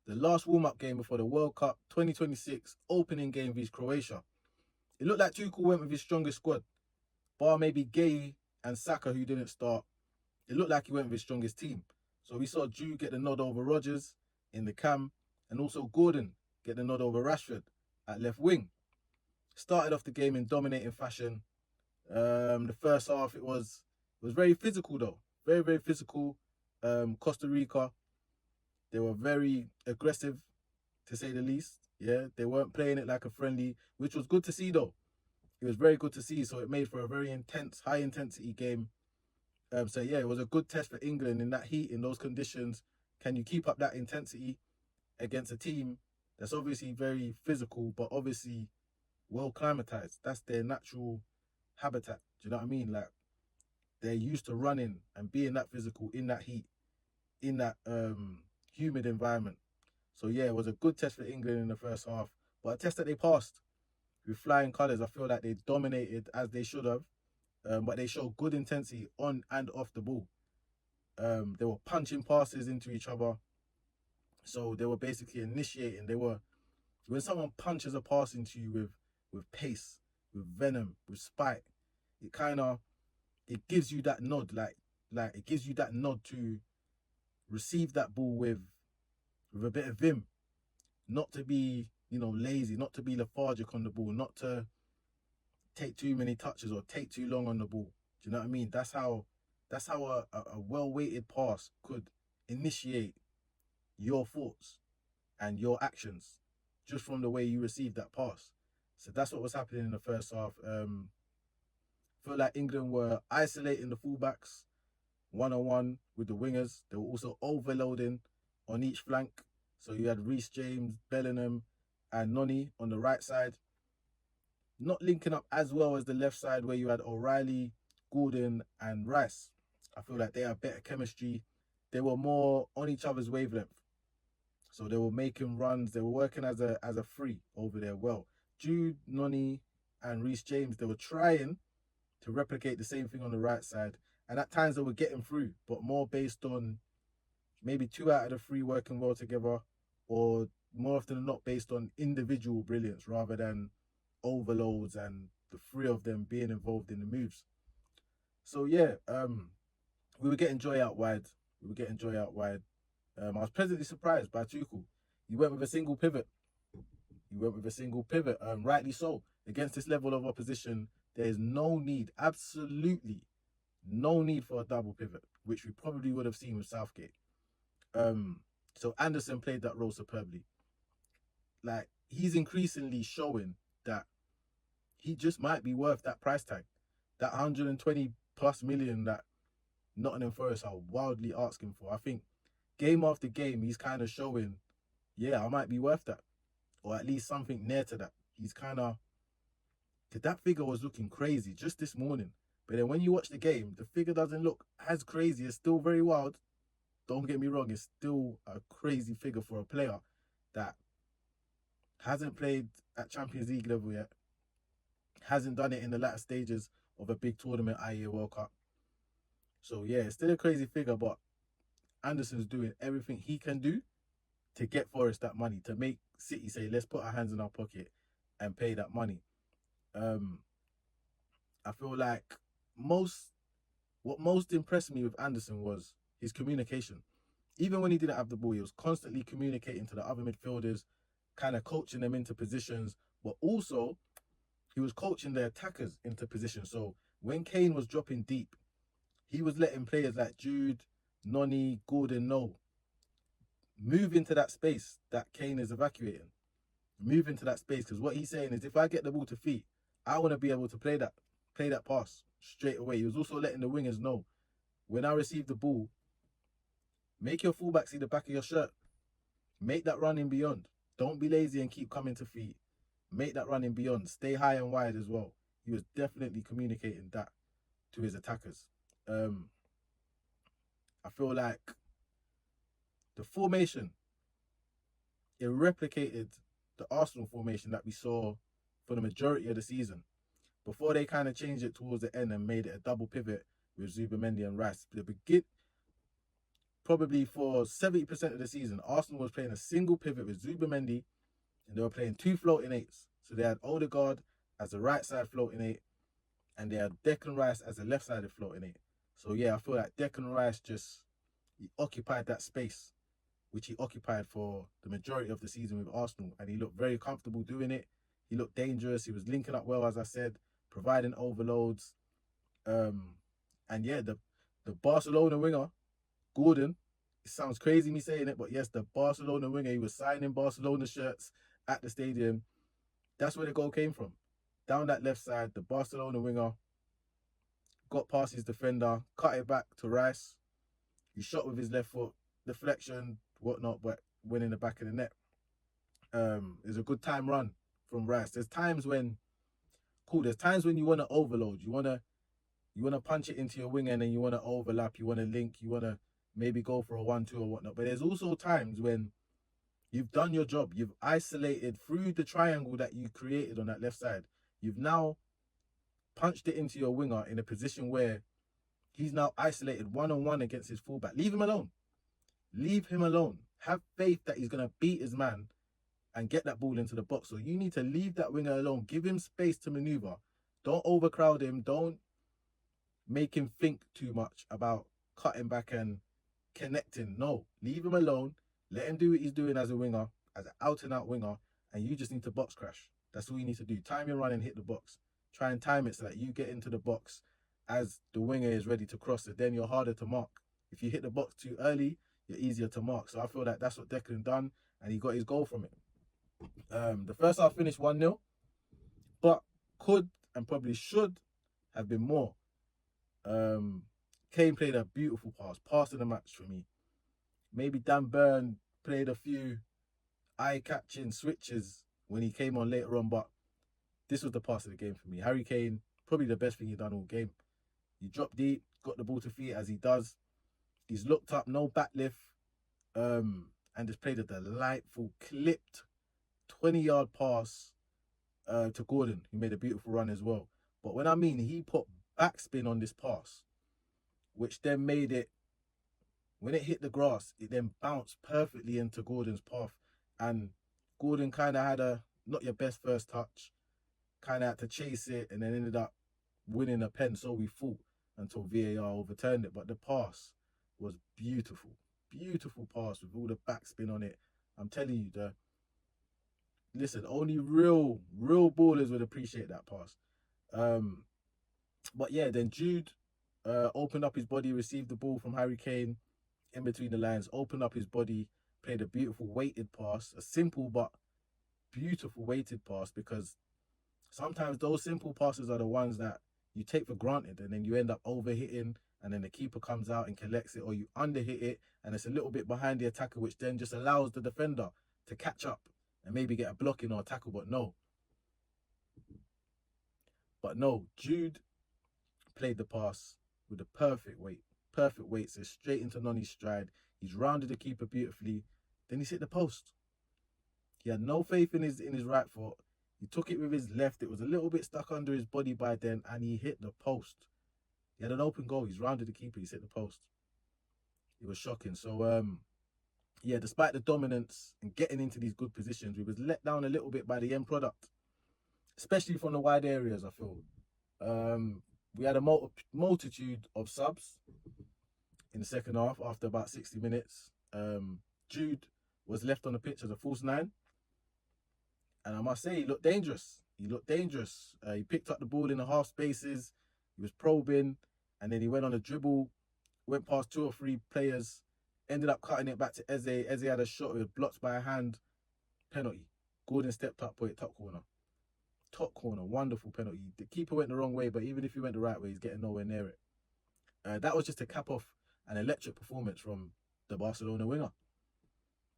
the last warm-up game before the World Cup 2026 opening game vs Croatia. It looked like Tuchel went with his strongest squad, bar maybe Gay and Saka who didn't start. It looked like he went with his strongest team. So we saw Drew get the nod over Rodgers in the cam, and also Gordon get the nod over Rashford at left wing. Started off the game in dominating fashion. The first half it was very physical though, very physical. Costa Rica, they were very aggressive, to say the least. Yeah, they weren't playing it like a friendly, which was good to see though. It was very good to see. So it made for a very intense, high intensity game. So yeah, it was a good test for England in that heat, in those conditions. Can you keep up that intensity against a team that's obviously very physical, but obviously well climatized? That's their natural habitat. Do you know what I mean? Like, they're used to running and being that physical in that heat, in that humid environment. So yeah, it was a good test for England in the first half, but a test that they passed with flying colours. I feel like they dominated as they should have, but they showed good intensity on and off the ball. They were punching passes into each other, so they were basically initiating. They were, when someone punches a pass into you with pace, with venom, with spite, it kind of, it gives you that nod, like it gives you that nod to receive that ball with a bit of vim, not to be, lazy, not to be lethargic on the ball, not to take too many touches or take too long on the ball. Do you know what I mean? That's how a well-weighted pass could initiate your thoughts and your actions just from the way you receive that pass. So that's what was happening in the first half. Felt like England were isolating the fullbacks one-on-one with the wingers. They were also overloading on each flank. So you had Reece James, Bellingham, and Noni on the right side, not linking up as well as the left side where you had O'Reilly, Gordon, and Rice. I feel like they had better chemistry. They were more on each other's wavelength. So they were making runs. They were working as a free over there well. Jude, Noni, and Reece James, they were trying to replicate the same thing on the right side. And at times they were getting through, but more based on maybe two out of the three working well together, or more often than not based on individual brilliance rather than overloads and the three of them being involved in the moves. So yeah, we were getting joy out wide. I was pleasantly surprised by Tuchel. He went with a single pivot. Rightly so. Against this level of opposition, there is no need, absolutely no need for a double pivot, which we probably would have seen with Southgate. So Anderson played that role superbly. Like, he's increasingly showing that he just might be worth that price tag, that 120 plus million that Nottingham Forest are wildly asking for. I think game after game, he's kind of showing, yeah, I might be worth that, or at least something near to that. He's kind of, that figure was looking crazy just this morning. But then when you watch the game, the figure doesn't look as crazy. It's still very wild. Don't get me wrong, it's still a crazy figure for a player that hasn't played at Champions League level yet, hasn't done it in the latter stages of a big tournament, i.e. World Cup. So yeah, it's still a crazy figure, but Anderson's doing everything he can do to get Forest that money, to make City say, let's put our hands in our pocket and pay that money. I feel like what most impressed me with Anderson was his communication. Even when he didn't have the ball, he was constantly communicating to the other midfielders, kind of coaching them into positions, but also he was coaching the attackers into positions. So when Kane was dropping deep, he was letting players like Jude, Noni, Gordon know, move into that space that Kane is evacuating. Move into that space, because what he's saying is, if I get the ball to feet, I want to be able to play that pass straight away. He was also letting the wingers know, when I receive the ball, make your fullback see the back of your shirt. Make that run in beyond. Don't be lazy and keep coming to feet. Make that run in beyond. Stay high and wide as well. He was definitely communicating that to his attackers. I feel like the formation, it replicated the Arsenal formation that we saw for the majority of the season, before they kind of changed it towards the end and made it a double pivot with Zubimendi and Rice. probably for 70% of the season, Arsenal was playing a single pivot with Zubimendi, and they were playing 2 floating eights. So they had Odegaard as the right side floating eight, and they had Declan Rice as the left-sided floating eight. So yeah, I feel like Declan Rice he occupied that space, which he occupied for the majority of the season with Arsenal, and he looked very comfortable doing it. He looked dangerous. He was linking up well, as I said, providing overloads. And yeah, the Barcelona winger, Gordon, it sounds crazy me saying it, but yes, the Barcelona winger, he was signing Barcelona shirts at the stadium. That's where the goal came from. Down that left side, the Barcelona winger got past his defender, cut it back to Rice. He shot with his left foot, deflection, whatnot, but went in the back of the net. It was a good time run from Rice. There's times when you want to overload. You want to punch it into your wing and then you want to overlap. You want to link. You want to maybe go for a 1-2 or whatnot. But there's also times when you've done your job. You've isolated through the triangle that you created on that left side. You've now punched it into your winger in a position where he's now isolated one-on-one against his fullback. Leave him alone. Leave him alone. Have faith that he's going to beat his man and get that ball into the box. So you need to leave that winger alone. Give him space to maneuver. Don't overcrowd him. Don't make him think too much about cutting back and connecting. No, leave him alone. Let him do what he's doing as a winger, as an out-and-out winger, and you just need to box crash. That's all you need to do. Time your run and hit the box. Try and time it so that you get into the box as the winger is ready to cross it. Then you're harder to mark. If you hit the box too early, you're easier to mark. So I feel like that's what Declan done, and he got his goal from it. The first half finished 1-0, but could and probably should have been more. Kane played a beautiful pass of the match for me. Maybe Dan Burn played a few eye-catching switches when he came on later on, but this was the pass of the game for me. Harry Kane, probably the best thing he done all game. He dropped deep, got the ball to feet as he does. He's looked up, no back lift, and just played a delightful, clipped 20-yard pass to Gordon, who made a beautiful run as well. But when I mean he put backspin on this pass, which then made it, when it hit the grass, it then bounced perfectly into Gordon's path. And Gordon kind of had not your best first touch, kind of had to chase it and then ended up winning a pen, so we thought, until VAR overturned it. But the pass was beautiful. Beautiful pass with all the backspin on it. I'm telling you, listen, only real ballers would appreciate that pass. But yeah, then Jude opened up his body, received the ball from Harry Kane in between the lines, opened up his body, played a beautiful weighted pass, a simple but beautiful weighted pass, because sometimes those simple passes are the ones that you take for granted and then you end up overhitting and then the keeper comes out and collects it, or you underhit it and it's a little bit behind the attacker, which then just allows the defender to catch up and maybe get a blocking or a tackle. But no, Jude played the pass with the perfect weight, so straight into Noni's stride. He's rounded the keeper beautifully. Then he's hit the post. He had no faith in his right foot. He took it with his left. It was a little bit stuck under his body by then, and he hit the post. He had an open goal. He's rounded the keeper. He's hit the post. It was shocking. So, yeah, despite the dominance and getting into these good positions, we was let down a little bit by the end product, especially from the wide areas, I feel. We had a multitude of subs in the second half after about 60 minutes. Jude was left on the pitch as a false 9. And I must say, he looked dangerous. He picked up the ball in the half spaces. He was probing. And then he went on a dribble, went past 2 or 3 players, ended up cutting it back to Eze. Eze had a shot. It was blocked by a hand. Penalty. Gordon stepped up, put it top corner. Top corner. Wonderful penalty. The keeper went the wrong way, but even if he went the right way, he's getting nowhere near it. That was just to cap off an electric performance from the Barcelona winger,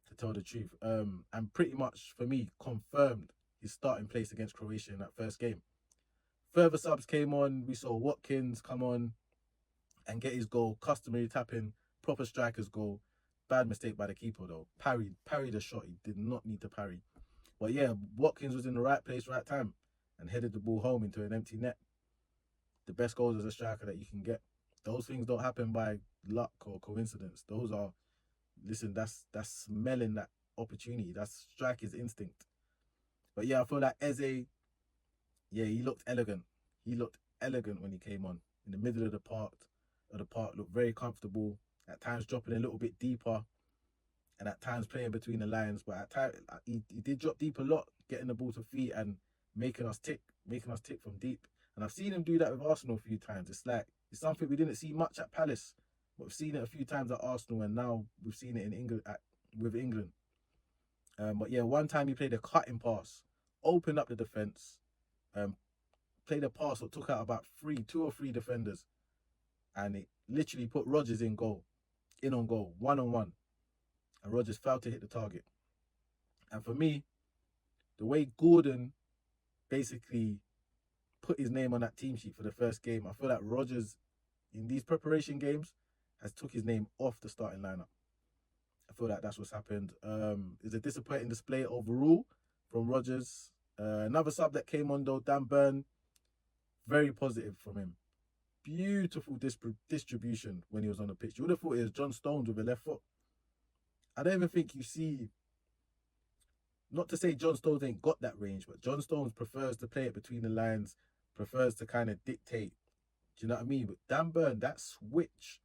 to tell the truth. And pretty much, for me, confirmed his starting place against Croatia in that first game. Further subs came on. We saw Watkins come on and get his goal. Customary tapping, proper striker's goal. Bad mistake by the keeper, though. Parried a shot. He did not need to parry. But yeah, Watkins was in the right place, right time, and headed the ball home into an empty net. The best goals as a striker that you can get. Those things don't happen by luck or coincidence. Those are listen, that's smelling that opportunity. That's striker's instinct. But yeah, I feel like Eze, yeah, he looked elegant. He looked elegant when he came on in the middle of the park. Looked very comfortable. At times dropping a little bit deeper, and at times playing between the lines. But at times he did drop deep a lot, getting the ball to feet and making us tick from deep. And I've seen him do that with Arsenal a few times. It's something we didn't see much at Palace, but we've seen it a few times at Arsenal, and now we've seen it in England with England. But yeah, one time he played a cutting pass, opened up the defence, um, played a pass that took out about two or three defenders, and it literally put Rodgers in on goal, 1-on-1, and Rodgers failed to hit the target. And for me, the way Gordon basically put his name on that team sheet for the first game, I feel like Rodgers in these preparation games has took his name off the starting lineup. I feel like that's what's happened. It's a disappointing display overall from Rodgers. Another sub that came on though, Dan Burn, very positive from him. Beautiful distribution when he was on the pitch. You would have thought it was John Stones with a left foot. I don't even think you see, not to say John Stones ain't got that range, but John Stones prefers to play it between the lines, prefers to kind of dictate. Do you know what I mean? But Dan Burn, that switch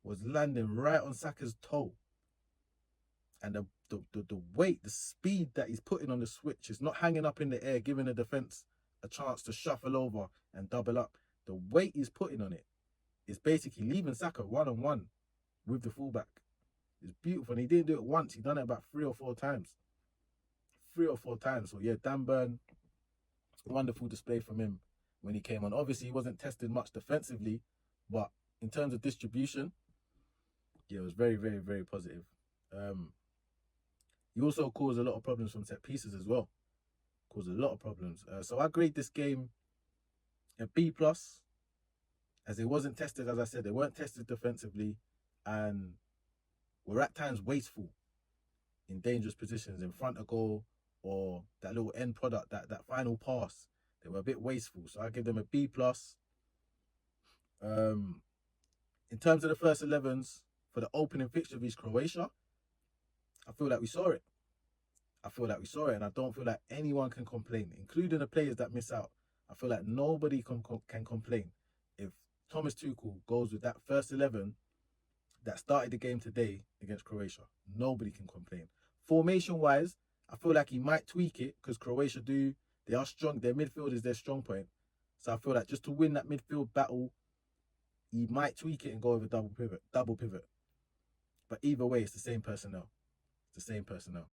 was landing right on Saka's toe. And the weight, the speed that he's putting on the switch is not hanging up in the air, giving the defence a chance to shuffle over and double up. The weight he's putting on it is basically leaving Saka 1-on-1 with the fullback. It's beautiful. And he didn't do it once. He done it about 3 or 4 times. 3 or 4 times. So yeah, Dan Burn, wonderful display from him when he came on. Obviously, he wasn't tested much defensively, but in terms of distribution, yeah, it was very, very, very positive. He also caused a lot of problems from set pieces as well. Caused a lot of problems. So I grade this game a B+, as it wasn't tested, as I said, they weren't tested defensively and were at times wasteful in dangerous positions in front of goal, or that little end product, that final pass. They were a bit wasteful. So I give them a B+. In terms of the first 11s for the opening fixture against Croatia, I feel like we saw it. And I don't feel like anyone can complain, including the players that miss out. I feel like nobody can complain if Thomas Tuchel goes with that first 11 that started the game today against Croatia. Nobody can complain. Formation-wise, I feel like he might tweak it because Croatia they are strong. Their midfield is their strong point. So I feel like just to win that midfield battle, he might tweak it and go over double pivot. But either way, it's the same personnel.